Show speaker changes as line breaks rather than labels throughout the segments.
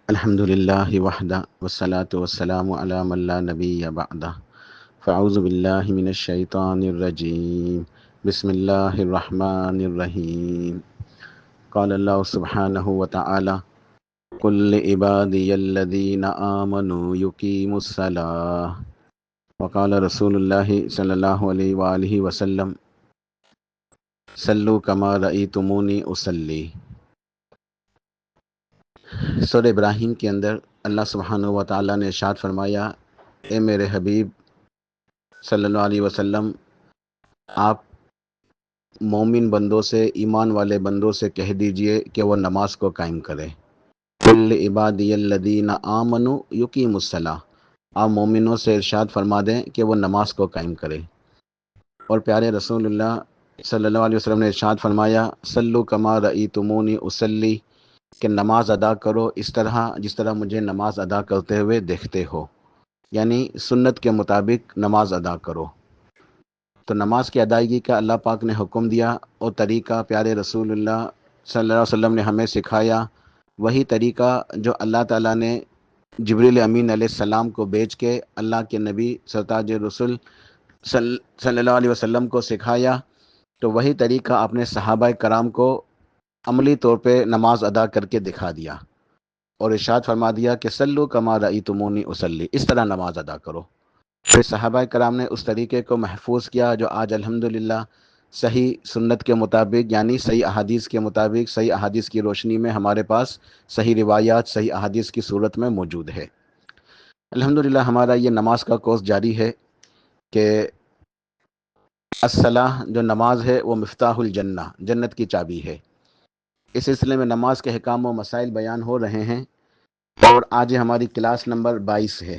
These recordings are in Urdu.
الحمدللہ وحدہ والصلاة والسلام علی من لا نبی بعدہ فاعوذ باللہ من الشیطان الرجیم بسم اللہ الرحمن الرحیم قال اللہ سبحانہ وتعالی قل لعبادی الذین آمنوا یقیموا الصلاة وقال رسول اللہ صلی اللہ علیہ وآلہ وسلم صلوا کما رأیتمونی اصلی۔ سورہ ابراہیم کے اندر اللہ سبحانہ و تعالیٰ نے ارشاد فرمایا، اے میرے حبیب صلی اللہ علیہ وسلم، آپ مومن بندوں سے، ایمان والے بندوں سے کہہ دیجئے کہ وہ نماز کو قائم کرے۔ قل عبادی الذین آمنوا یقیموا الصلاۃ، آپ مومنوں سے ارشاد فرما دیں کہ وہ نماز کو قائم کرے۔ اور پیارے رسول اللہ صلی اللہ علیہ وسلم نے ارشاد فرمایا، صلوا کما رأیتمونی اصلی، کہ نماز ادا کرو اس طرح جس طرح مجھے نماز ادا کرتے ہوئے دیکھتے ہو، یعنی سنت کے مطابق نماز ادا کرو۔ تو نماز کی ادائیگی کا اللہ پاک نے حکم دیا، اور طریقہ پیارے رسول اللہ صلی اللہ علیہ وسلم نے ہمیں سکھایا، وہی طریقہ جو اللہ تعالیٰ نے جبریل امین علیہ السلام کو بھیج کے اللہ کے نبی سرتاج رسول صلی اللہ علیہ وسلم کو سکھایا، تو وہی طریقہ آپ نے صحابہ کرام کو عملی طور پہ نماز ادا کر کے دکھا دیا، اور ارشاد فرما دیا کہ صلوا کما رأیتمونی اصلی، اس طرح نماز ادا کرو۔ پھر صحابہ کرام نے اس طریقے کو محفوظ کیا جو آج الحمدللہ صحیح سنت کے مطابق، یعنی صحیح احادیث کے مطابق، صحیح احادیث کی روشنی میں ہمارے پاس صحیح روایات، صحیح احادیث کی صورت میں موجود ہے۔ الحمدللہ ہمارا یہ نماز کا کورس جاری ہے کہ الصلاۃ جو نماز ہے وہ مفتاح الجنہ، جنت کی چابی ہے۔ اس سلسلے میں نماز کے احکام و مسائل بیان ہو رہے ہیں، اور آج ہماری کلاس نمبر 22 ہے۔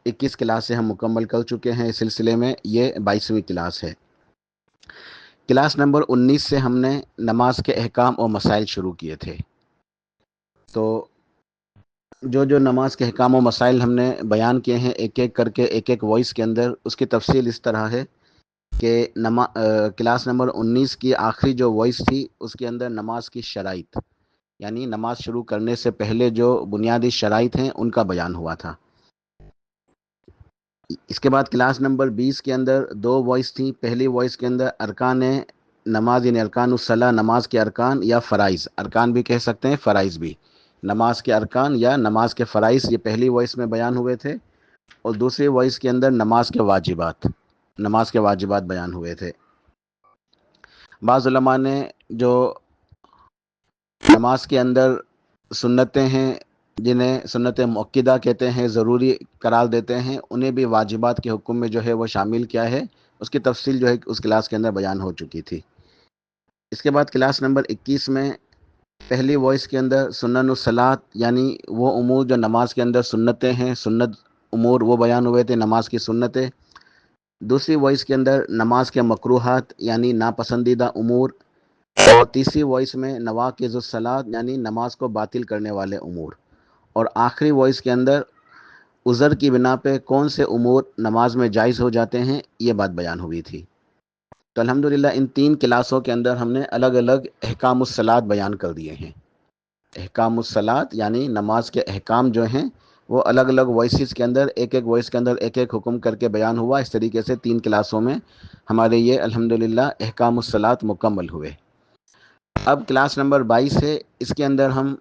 21 کلاسیں ہم مکمل کر چکے ہیں اس سلسلے میں، یہ 22ویں کلاس ہے۔ کلاس نمبر 19 سے ہم نے نماز کے احکام و مسائل شروع کیے تھے۔ تو جو نماز کے احکام و مسائل ہم نے بیان کیے ہیں ایک ایک کر کے، ایک ایک وائس کے اندر، اس کی تفصیل اس طرح ہے کہ کلاس نمبر 19 کی آخری جو وائس تھی اس کے اندر نماز کی شرائط، یعنی نماز شروع کرنے سے پہلے جو بنیادی شرائط ہیں ان کا بیان ہوا تھا۔ اس کے بعد کلاس نمبر 20 کے اندر دو وائس تھیں۔ پہلی وائس کے اندر ارکان نماز، یعنی ارکان الصلاۃ، نماز کے ارکان یا فرائض، ارکان بھی کہہ سکتے ہیں، فرائض بھی، نماز کے ارکان یا نماز کے فرائض، یہ پہلی وائس میں بیان ہوئے تھے۔ اور دوسری وائس کے اندر نماز کے واجبات، نماز کے واجبات بیان ہوئے تھے۔ بعض علماء نے جو نماز کے اندر سنتیں ہیں، جنہیں سنت مؤکدہ کہتے ہیں، ضروری قرار دیتے ہیں، انہیں بھی واجبات کے حکم میں جو ہے وہ شامل کیا ہے، اس کی تفصیل جو ہے اس کلاس کے اندر بیان ہو چکی تھی۔ اس کے بعد کلاس نمبر 21 میں پہلی وائس کے اندر سنن الصلاۃ، یعنی وہ امور جو نماز کے اندر سنتیں ہیں، سنت امور وہ بیان ہوئے تھے، نماز کی سنتیں۔ دوسری وائس کے اندر نماز کے مکروہات، یعنی ناپسندیدہ امور۔ اور تیسری وائس میں نواقض الصلاۃ، یعنی نماز کو باطل کرنے والے امور۔ اور آخری وائس کے اندر عذر کی بنا پہ کون سے امور نماز میں جائز ہو جاتے ہیں، یہ بات بیان ہوئی تھی۔ تو الحمدللہ ان 3 کلاسوں کے اندر ہم نے الگ الگ احکام الصلاۃ بیان کر دیے ہیں۔ احکام الصلاۃ یعنی نماز کے احکام جو ہیں وہ الگ الگ وائسز کے اندر، ایک ایک وائس کے اندر ایک ایک حکم کر کے بیان ہوا۔ اس طریقے سے 3 کلاسوں میں ہمارے یہ الحمدللہ احکام الصلاۃ مکمل ہوئے۔ اب کلاس نمبر 22 ہے، اس کے اندر ہم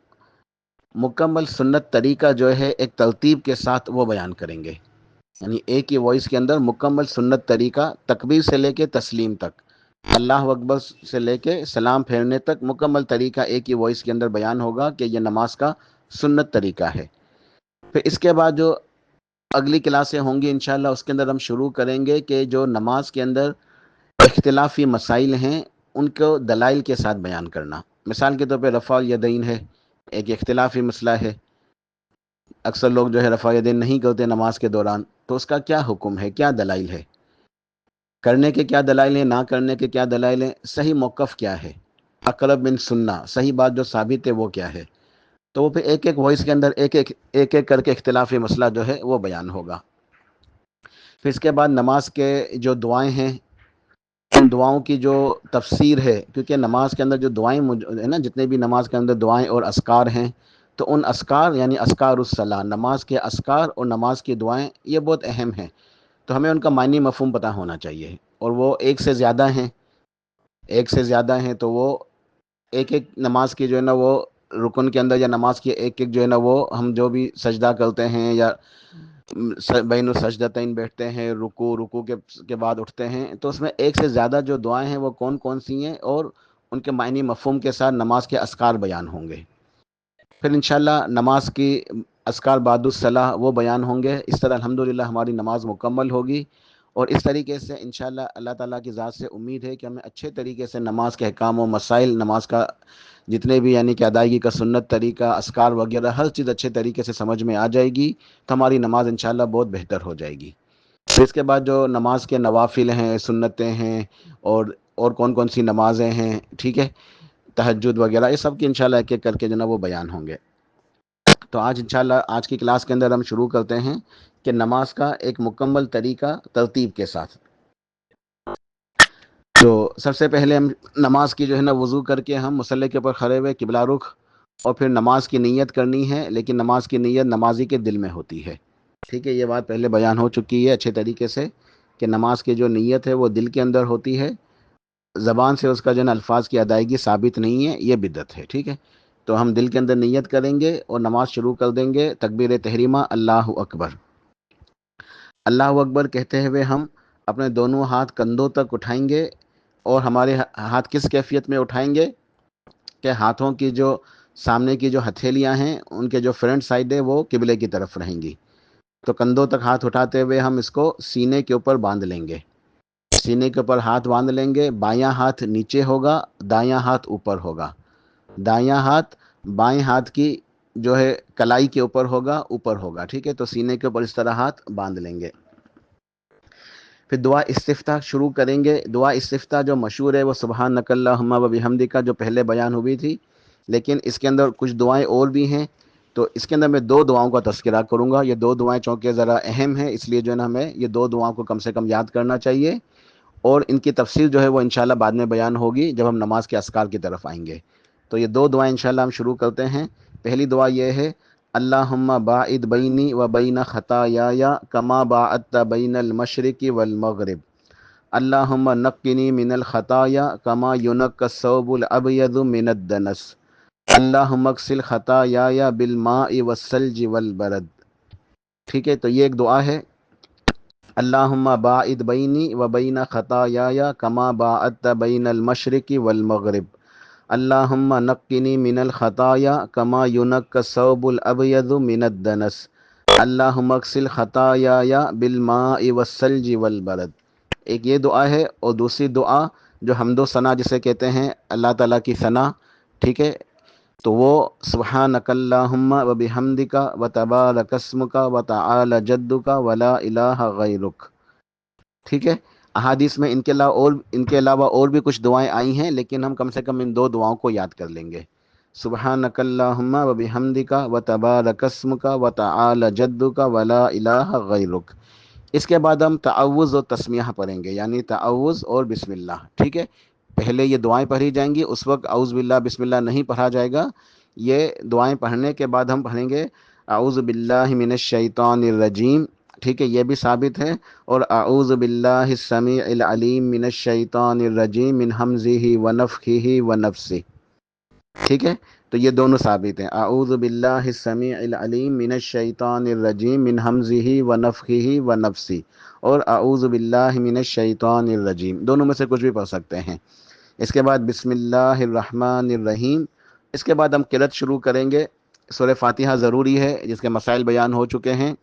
مکمل سنت طریقہ جو ہے ایک ترتیب کے ساتھ وہ بیان کریں گے، یعنی ایک ہی وائس کے اندر مکمل سنت طریقہ، تکبیر سے لے کے تسلیم تک، اللہ اکبر سے لے کے سلام پھیرنے تک مکمل طریقہ ایک ہی وائس کے اندر بیان ہوگا کہ یہ نماز کا سنت طریقہ ہے۔ پھر اس کے بعد جو اگلی کلاسیں ہوں گی انشاءاللہ، اس کے اندر ہم شروع کریں گے کہ جو نماز کے اندر اختلافی مسائل ہیں ان کو دلائل کے ساتھ بیان کرنا۔ مثال کے طور پہ رفع الیدین ہے، ایک اختلافی مسئلہ ہے، اکثر لوگ جو ہے رفع الیدین نہیں کرتے نماز کے دوران، تو اس کا کیا حکم ہے، کیا دلائل ہے، کرنے کے کیا دلائل ہیں، نہ کرنے کے کیا دلائل ہیں، صحیح موقف کیا ہے، اقرب من سنہ، صحیح بات جو ثابت ہے وہ کیا ہے۔ تو وہ پھر ایک ایک وائس کے اندر ایک ایک کر کے اختلافی مسئلہ جو ہے وہ بیان ہوگا۔ پھر اس کے بعد نماز کے جو دعائیں ہیں، ان دعاؤں کی جو تفسیر ہے، کیونکہ نماز کے اندر جو دعائیں ہے نا، جتنے بھی نماز کے اندر دعائیں اور اذکار ہیں، تو ان اسکار یعنی اسکار الصلاح، نماز کے اسکار اور نماز کی دعائیں یہ بہت اہم ہیں، تو ہمیں ان کا معنی مفہوم پتہ ہونا چاہیے، اور وہ ایک سے زیادہ ہیں، ایک سے زیادہ ہیں، تو وہ ایک ایک نماز کی جو ہے نا وہ رکن کے اندر، یا نماز کی ایک ایک جو ہے نا وہ ہم جو بھی سجدہ کرتے ہیں یا بین السجدتین بیٹھتے ہیں، رکوع کے بعد اٹھتے ہیں، تو اس میں ایک سے زیادہ جو دعائیں ہیں وہ کون کون سی ہیں، اور ان کے معنی مفہوم کے ساتھ نماز کے اذکار بیان ہوں گے۔ پھر انشاءاللہ نماز کی اذکار بعد الصلاح وہ بیان ہوں گے۔ اس طرح الحمدللہ ہماری نماز مکمل ہوگی، اور اس طریقے سے انشاءاللہ اللہ تعالیٰ کی ذات سے امید ہے کہ ہمیں اچھے طریقے سے نماز کے احکام و مسائل، نماز کا جتنے بھی یعنی کہ ادائیگی کا سنت طریقہ، اذکار وغیرہ ہر چیز اچھے طریقے سے سمجھ میں آ جائے گی، تو ہماری نماز انشاءاللہ بہت بہتر ہو جائے گی۔ پھر اس کے بعد جو نماز کے نوافل ہیں، سنتیں ہیں، اور کون کون سی نمازیں ہیں، ٹھیک ہے، تہجد وغیرہ، یہ سب کی انشاءاللہ ایک ایک کر کے جو نا وہ بیان ہوں گے۔ تو آج انشاءاللہ آج کی کلاس کے اندر ہم شروع کرتے ہیں کہ نماز کا ایک مکمل طریقہ ترتیب کے ساتھ۔ تو سب سے پہلے ہم نماز کی جو ہے نا وضو کر کے ہم مصلی کے اوپر کھڑے ہوئے قبلہ رخ، اور پھر نماز کی نیت کرنی ہے، لیکن نماز کی نیت نمازی کے دل میں ہوتی ہے، ٹھیک ہے، یہ بات پہلے بیان ہو چکی ہے اچھے طریقے سے کہ نماز کی جو نیت ہے وہ دل کے اندر ہوتی ہے، زبان سے اس کا جو ہے نا الفاظ کی ادائیگی ثابت نہیں ہے، یہ بدعت ہے، ٹھیک ہے۔ تو ہم دل کے اندر نیت کریں گے اور نماز شروع کر دیں گے، تکبیر تحریمہ اللہ اکبر، اللہ اکبر کہتے ہوئے ہم اپنے دونوں ہاتھ کندھوں تک اٹھائیں گے، اور ہمارے ہاتھ کس کیفیت میں اٹھائیں گے کہ ہاتھوں کی جو سامنے کی جو ہتھیلیاں ہیں ان کے جو فرنٹ سائڈ ہے وہ قبلے کی طرف رہیں گی، تو کندھوں تک ہاتھ اٹھاتے ہوئے ہم اس کو سینے کے اوپر باندھ لیں گے، سینے کے اوپر ہاتھ باندھ لیں گے، بایاں ہاتھ نیچے ہوگا، دایاں ہاتھ اوپر ہوگا، دایاں ہاتھ بائیں ہاتھ کی جو ہے کلائی کے اوپر ہوگا، ٹھیک ہے، تو سینے کے اوپر اس طرح ہاتھ باندھ لیں گے۔ پھر دعا استفتاح شروع کریں گے۔ دعا استفتاح جو مشہور ہے وہ سبحانک اللہم و بحمدک کا جو پہلے بیان ہوئی تھی، لیکن اس کے اندر کچھ دعائیں اور بھی ہیں، تو اس کے اندر میں دو دعاؤں کا تذکرہ کروں گا۔ یہ دو دعائیں چونکہ ذرا اہم ہیں، اس لیے جو ہے نا ہمیں یہ دو دعاؤں کو کم سے کم یاد کرنا چاہیے، اور ان کی تفصیل جو ہے وہ انشاءاللہ بعد میں بیان ہوگی جب ہم نماز کے اذکار کی طرف آئیں گے۔ تو یہ دو دعائیں انشاءاللہ ہم شروع کرتے ہیں۔ پہلی دعا یہ ہے اللہم باعد بینی و بین خطایای کما باعدت بین المشرق والمغرب، اللہم نقنی من الخطایا کما ینقی الثوب الابیض من الدنس، اللہم اغسل خطایای بالماء والثلج والبرد، ٹھیک ہے، تو یہ ایک دعا ہے، اللہم باعد بینی و بین خطایای کما باعدت بین المشرق والمغرب، اللہم نقنی من الخطایا کما ینقی الثوب الابیض من الدنس، اللہم اغسل خطایای بالماء والثلج والبرد۔ ایک یہ دعا ہے، اور دوسری دعا جو حمد و ثنا جسے کہتے ہیں اللہ تعالیٰ کی ثنا، ٹھیک ہے، تو وہ سبحانک اللہم و بحمدک و تبارک اسمک و تعالی جدک ولا الہ غیرک، ٹھیک ہے۔ احادیث میں ان کے علاوہ اور بھی کچھ دعائیں آئی ہیں، لیکن ہم کم سے کم ان دو دعاؤں کو یاد کر لیں گے، سبحانک اللہم و بحمدک و تبارک اسمک و تعالی جدک ولا الہ غیرک۔ اس کے بعد ہم تعوذ و تسمیہ پڑھیں گے، یعنی تعوذ اور بسم اللہ، ٹھیک ہے، پہلے یہ دعائیں پڑھی جائیں گی، اس وقت اعوذ باللہ بسم اللہ نہیں پڑھا جائے گا، یہ دعائیں پڑھنے کے بعد ہم پڑھیں گے اعوذ باللہ من الشیطان الرجیم، ٹھیک ہے، یہ بھی ثابت ہے، اور اعوذ باللہ السمیع العلیم من الشیطان الرجیم من ہمزہ ونفخہ ونفثہ، ٹھیک ہے، تو یہ دونوں ثابت ہیں، اعوذ باللہ السمیع العلیم من الشیطان الرجیم من ہمزہ ونفخہ ونفثہ، اور اعوذ باللہ من الشیطان الرجیم، دونوں میں سے کچھ بھی پڑھ سکتے ہیں۔ اس کے بعد بسم اللہ الرحمن الرحیم، اس کے بعد ہم قرأت شروع کریں گے۔ سورہ فاتحہ ضروری ہے، جس کے مسائل بیان ہو چکے ہیں۔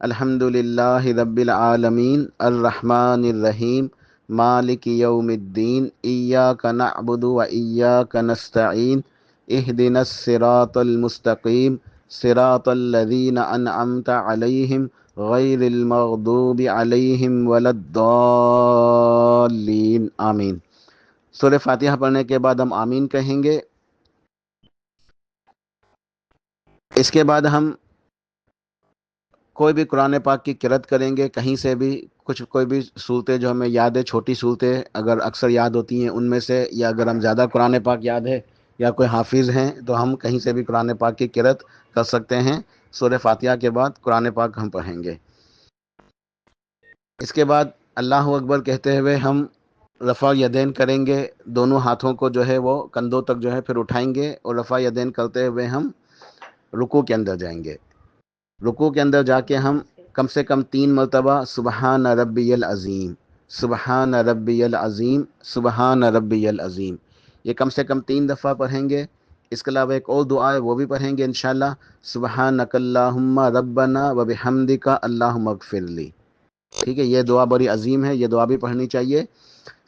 الحمد للہ رب العالمین الرحمن الرحیم مالک یوم الدین ایاک نعبد و ایاک نستعین اہدنا الصراط المستقیم صراط الذین انعمت علیہم غیر المغضوب علیہم ولا الضالین، آمین۔ سورہ فاتحہ پڑھنے کے بعد ہم آمین کہیں گے۔ اس کے بعد ہم کوئی بھی قرآن پاک کی قرأت کریں گے، کہیں سے بھی کوئی بھی صورتیں جو ہمیں یاد ہے، چھوٹی صورتیں اگر اکثر یاد ہوتی ہیں ان میں سے، یا اگر ہم زیادہ قرآن پاک یاد ہے یا کوئی حافظ ہیں تو ہم کہیں سے بھی قرآن پاک کی قرأت کر سکتے ہیں۔ سورہ فاتحہ کے بعد قرآن پاک ہم پڑھیں گے۔ اس کے بعد اللہ اکبر کہتے ہوئے ہم رفع یدین کریں گے، دونوں ہاتھوں کو جو ہے وہ کندھوں تک جو ہے پھر اٹھائیں گے، اور رفع یدین کرتے ہوئے ہم رکوع کے اندر جائیں گے۔ رکوع کے اندر جا کے ہم کم سے کم 3 مرتبہ سبحان ربی العظیم، سبحان ربی العظیم، سبحان ربی العظیم، یہ کم سے کم 3 دفعہ پڑھیں گے۔ اس کے علاوہ ایک اور دعا ہے وہ بھی پڑھیں گے انشاءاللہ، سبحانک اللہم ربنا وبحمدک اللہم اغفر لی۔ ٹھیک ہے، یہ دعا بڑی عظیم ہے، یہ دعا بھی پڑھنی چاہیے،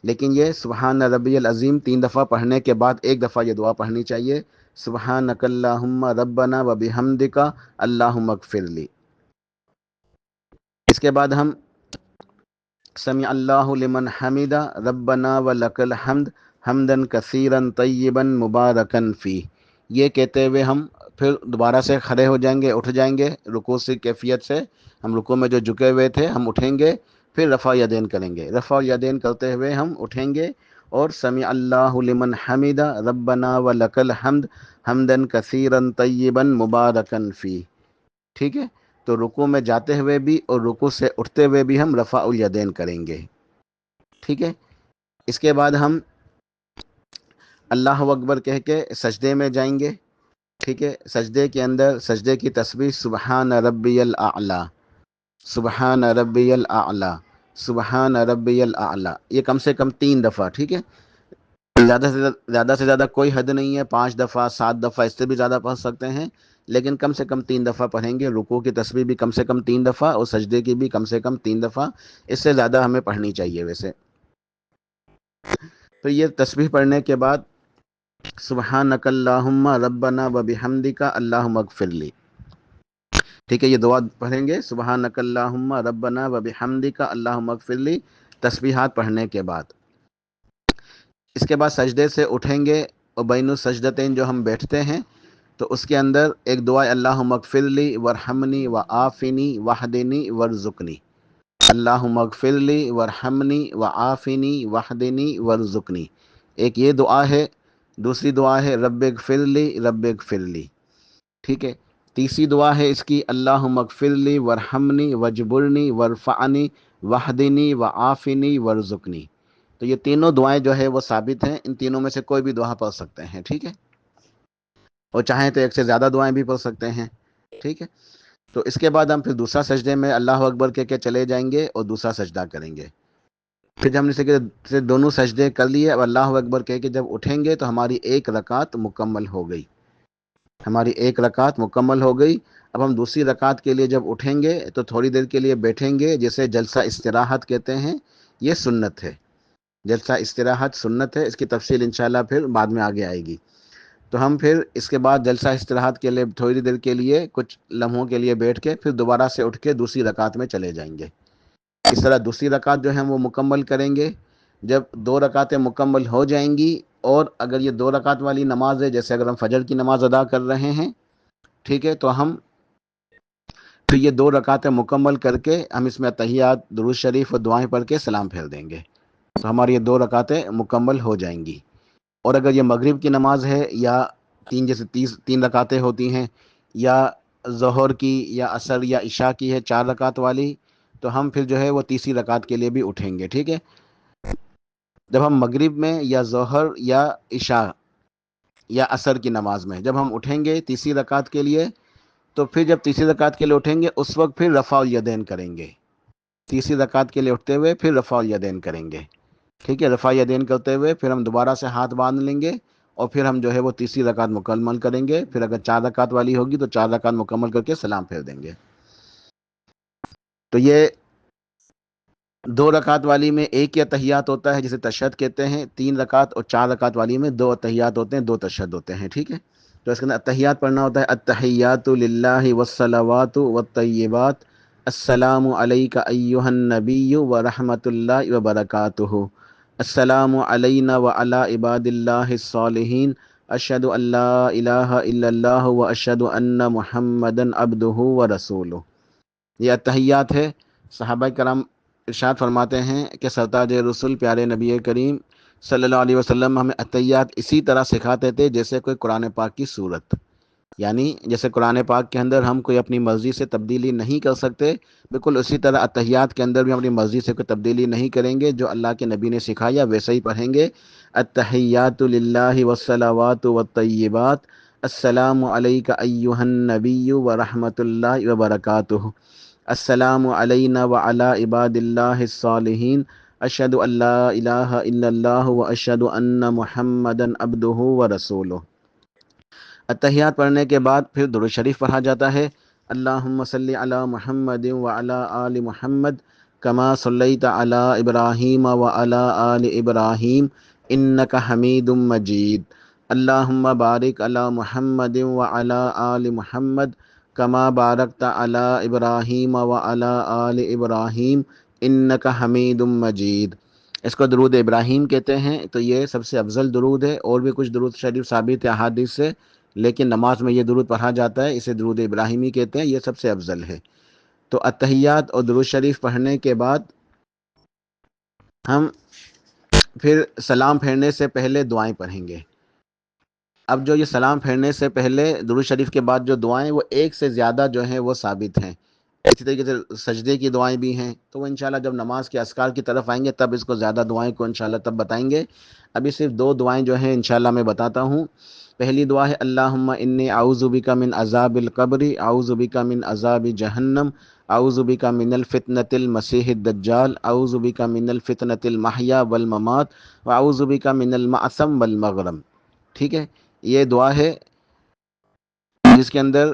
لیکن یہ سبحان ربی العظیم 3 دفعہ پڑھنے کے بعد ایک دفعہ یہ دعا پڑھنی چاہیے، سبحانک اللہم ربنا وبحمدک اللہم اغفر لی۔ اس کے بعد ہم سمع اللہ لمن حمدہ ربنا ولک الحمد حمدا کثیرا طیبا مبارکا فیہ، یہ کہتے ہوئے ہم پھر دوبارہ سے کھڑے ہو جائیں گے، اٹھ جائیں گے رکوع سے کیفیت سے، ہم رکوع میں جو جھکے ہوئے تھے ہم اٹھیں گے، پھر رفع یدین کریں گے، رفع یدین کرتے ہوئے ہم اٹھیں گے اور سمع اللہ لمن حمدہ ربنا ولک الحمد حمدا کثیرا طیبا مبارکا فیہ۔ ٹھیک ہے، تو رکوع میں جاتے ہوئے بھی اور رکوع سے اٹھتے ہوئے بھی ہم رفع الیدین کریں گے۔ ٹھیک ہے، اس کے بعد ہم اللہ اکبر کہہ کے سجدے میں جائیں گے۔ ٹھیک ہے، سجدے کے اندر سجدے کی تسبیح سبحان ربی الاعلی، سبحان ربی الاعلی، سبحان ربی الاعلی، یہ کم سے کم 3 دفعہ۔ ٹھیک ہے، زیادہ سے زیادہ کوئی حد نہیں ہے، 5 دفعہ 7 دفعہ اس سے بھی زیادہ پڑھ سکتے ہیں، لیکن کم سے کم 3 دفعہ پڑھیں گے۔ رکوع کی تسبیح بھی کم سے کم 3 دفعہ اور سجدے کی بھی کم سے کم 3 دفعہ، اس سے زیادہ ہمیں پڑھنی چاہیے ویسے۔ تو یہ تسبیح پڑھنے کے بعد سبحانک اللہم ربنا وبحمدک اللہم اغفر لی۔ ٹھیک ہے، یہ دعا پڑھیں گے سبحانک اللہم ربنا وبحمدک اللہم اغفر لی، تسبیحات پڑھنے کے بعد۔ اس کے بعد سجدے سے اٹھیں گے اور بین السجدتین جو ہم بیٹھتے ہیں تو اس کے اندر ایک دعا اللہم اغفر لی ورحمنی وعافنی واہدنی وارزقنی، اللہم اغفر لی ورحمنی وعافنی واہدنی وارزقنی، ایک یہ دعا ہے۔ دوسری دعا ہے رب اغفر لی رب اغفر لی۔ ٹھیک ہے، تیسری دعا ہے اس کی اللہم اغفر لی ورحمنی وجبرنی ورفعنی واہدنی وعافنی وارزقنی۔ تو یہ تینوں دعائیں جو ہے وہ ثابت ہیں، ان تینوں میں سے کوئی بھی دعا پڑھ سکتے ہیں۔ ٹھیک ہے، اور چاہیں تو ایک سے زیادہ دعائیں بھی پڑھ سکتے ہیں۔ ٹھیک ہے، تو اس کے بعد ہم پھر دوسرا سجدے میں اللہ اکبر کہہ کے چلے جائیں گے اور دوسرا سجدہ کریں گے۔ پھر جب ہم نے دونوں سجدے کر لیے، اب اللہ اکبر کہہ کے جب اٹھیں گے تو ہماری ایک رکعت مکمل ہو گئی، ہماری ایک رکعت مکمل ہو گئی۔ اب ہم دوسری رکعت کے لیے جب اٹھیں گے تو تھوڑی دیر کے لیے بیٹھیں گے، جسے جلسہ استراحت کہتے ہیں، یہ سنت ہے، جلسہ استراحت سنت ہے، اس کی تفصیل انشاءاللہ پھر بعد میں آگے آئے گی۔ تو ہم پھر اس کے بعد جلسہ استراحت کے لیے تھوڑی دیر کے لیے کچھ لمحوں کے لیے بیٹھ کے پھر دوبارہ سے اٹھ کے دوسری رکعت میں چلے جائیں گے۔ اس طرح دوسری رکعت جو ہے وہ مکمل کریں گے۔ جب 2 رکعتیں مکمل ہو جائیں گی، اور اگر یہ 2 رکعت والی نماز ہے، جیسے اگر ہم فجر کی نماز ادا کر رہے ہیں، ٹھیک ہے، تو ہم پھر یہ 2 رکعتیں مکمل کر کے ہم اس میں تحیات، درود شریف اور دعائیں پڑھ کے سلام پھیر دیں گے، تو ہماری یہ 2 رکعتیں مکمل ہو جائیں گی۔ اور اگر یہ مغرب کی نماز ہے، یا جیسے 3 رکعتیں ہوتی ہیں، یا ظہر کی یا عصر یا عشاء کی ہے 4 رکعت والی، تو ہم پھر جو ہے وہ تیسری رکعت کے لیے بھی اٹھیں گے۔ ٹھیک ہے، جب ہم مغرب میں یا ظہر یا عشاء یا عصر کی نماز میں جب ہم اٹھیں گے تیسری رکعت کے لیے، تو پھر جب تیسری رکعت کے لیے اٹھیں گے اس وقت پھر رفع الیدین کریں گے، تیسری رکعت کے لیے اٹھتے ہوئے پھر رفع الیدین کریں گے۔ ٹھیک ہے، رفع یدین کرتے ہوئے پھر ہم دوبارہ سے ہاتھ باندھ لیں گے، اور پھر ہم جو ہے وہ تیسری رکعت مکمل کریں گے۔ پھر اگر 4 رکعت والی ہوگی تو 4 رکعت مکمل کر کے سلام پھیر دیں گے۔ تو یہ 2 رکعت والی میں ایک ہی اتحیات ہوتا ہے جسے تشہد کہتے ہیں، 3 رکعت اور 4 رکعت والی میں 2 اتحیات ہوتے ہیں، 2 تشہد ہوتے ہیں۔ ٹھیک ہے، تو اس کے اندر اتحیات پڑھنا ہوتا ہے التحیات للہ والصلوات والطیبات، السلام علیک ایہا النبی ورحمۃ اللہ وبرکاتہ، السلام علینا وعلی عباد اللہ الصالحین، اشہد ان لا الہ الا اللہ واشہد ان محمدا عبدہ ورسولہ۔ یہ اتحیات ہے۔ صحابہ کرام ارشاد فرماتے ہیں کہ سرتاج رسول پیارے نبی کریم صلی اللہ علیہ وسلم ہمیں اتحیات اسی طرح سکھاتے تھے جیسے کوئی قرآن پاک کی صورت، یعنی جیسے قرآن پاک کے اندر ہم کوئی اپنی مرضی سے تبدیلی نہیں کر سکتے، بالکل اسی طرح اتحیات کے اندر بھی ہم اپنی مرضی سے کوئی تبدیلی نہیں کریں گے، جو اللہ کے نبی نے سکھایا ویسے ہی پڑھیں گے۔ التحیات للہ والصلوات والطیبات، السلام علیک ایہا النبی ورحمۃ اللہ وبرکاتہ، السلام علینا وعلی عباد اللہ الصالحین، اشہد ان لا الہ الا اللہ واشہد ان محمدا عبدہ ورسولہ۔ اتحیات پڑھنے کے بعد پھر درود شریف پڑھا جاتا ہے۔ اللہم صلی علی محمد وعلی آل محمد کما صلیت علی ابراہیم وعلی آل ابراہیم انک حمید مجید۔ اللہم بارک علی محمد وعلی آل محمد کما بارکت علی ابراہیم وعلی آل ابراہیم انک حمید مجید۔ اس کو درود ابراہیم کہتے ہیں، تو یہ سب سے افضل درود ہے، اور بھی کچھ درود شریف ثابت ہے احادیث سے، لیکن نماز میں یہ درود پڑھا جاتا ہے، اسے درود ابراہیمی کہتے ہیں، یہ سب سے افضل ہے۔ تو اتحیات اور درود شریف پڑھنے کے بعد ہم پھر سلام پھیرنے سے پہلے دعائیں پڑھیں گے۔ اب جو یہ سلام پھیرنے سے پہلے درود شریف کے بعد جو دعائیں، وہ ایک سے زیادہ جو ہیں وہ ثابت ہیں۔ اسی طریقے سے سجدے کی دعائیں بھی ہیں، تو وہ انشاءاللہ جب نماز کے اذکار کی طرف آئیں گے تب اس کو زیادہ دعائیں کو انشاءاللہ تب بتائیں گے۔ ابھی صرف دو دعائیں جو ہیں انشاءاللہ میں بتاتا ہوں۔ پہلی دعا ہے اللہم انی اعوذ بک من عذاب القبر، اعوذ بک من عذاب جہنم، اعوذ بک من الفتنۃ المسیح الدجال، اعوذ بک من الفتنۃ المحیا والممات، واعوذ بک من المأثم والمغرم۔ ٹھیک ہے، یہ دعا ہے جس کے اندر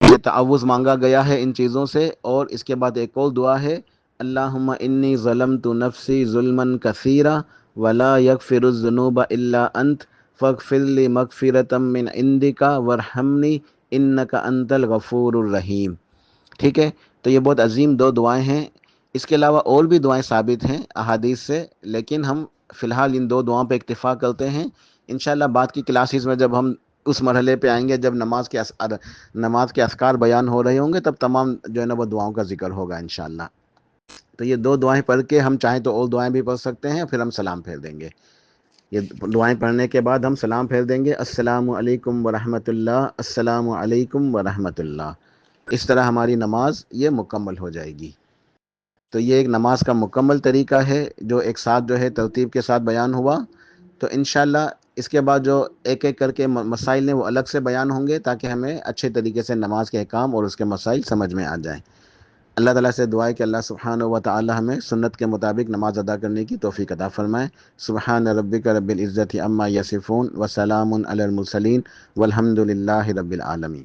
یہ تعوذ مانگا گیا ہے ان چیزوں سے۔ اور اس کے بعد ایک اور دعا ہے اللہم انی ظلمت نفسی ظلما کثیرا ولا یغفر الذنوب الا انت فاغفر لی مغفرۃ من عندک وارحمنی انک انت الغفور الرحیم۔ ٹھیک ہے، تو یہ بہت عظیم دو دعائیں ہیں۔ اس کے علاوہ اور بھی دعائیں ثابت ہیں احادیث سے، لیکن ہم فی الحال ان دو دعاؤں پہ اکتفا کرتے ہیں۔ انشاءاللہ بعد کی کلاسز میں جب ہم اس مرحلے پہ آئیں گے جب نماز کے اذکار بیان ہو رہے ہوں گے، تب تمام جو ہے نا وہ دعاؤں کا ذکر ہوگا انشاءاللہ۔ تو یہ دو دعائیں پڑھ کے ہم چاہیں تو اور دعائیں بھی پڑھ سکتے ہیں، پھر ہم سلام پھیر دیں گے۔ یہ دعائیں پڑھنے کے بعد ہم سلام پھیر دیں گے، السلام علیکم ورحمۃ اللہ، السلام علیکم ورحمۃ اللہ۔ اس طرح ہماری نماز یہ مکمل ہو جائے گی۔ تو یہ ایک نماز کا مکمل طریقہ ہے جو ایک ساتھ جو ہے ترتیب کے ساتھ بیان ہوا۔ تو انشاءاللہ اس کے بعد جو ایک ایک کر کے مسائل ہیں وہ الگ سے بیان ہوں گے، تاکہ ہمیں اچھے طریقے سے نماز کے احکام اور اس کے مسائل سمجھ میں آ جائیں۔ اللہ تعالیٰ سے دعا ہے کہ اللہ سبحانہ و تعالی ہمیں سنت کے مطابق نماز ادا کرنے کی توفیق عطا فرمائے۔ سبحان ربک رب العزت عما یصفون وسلام علی المرسلین والحمد للہ رب العالمین۔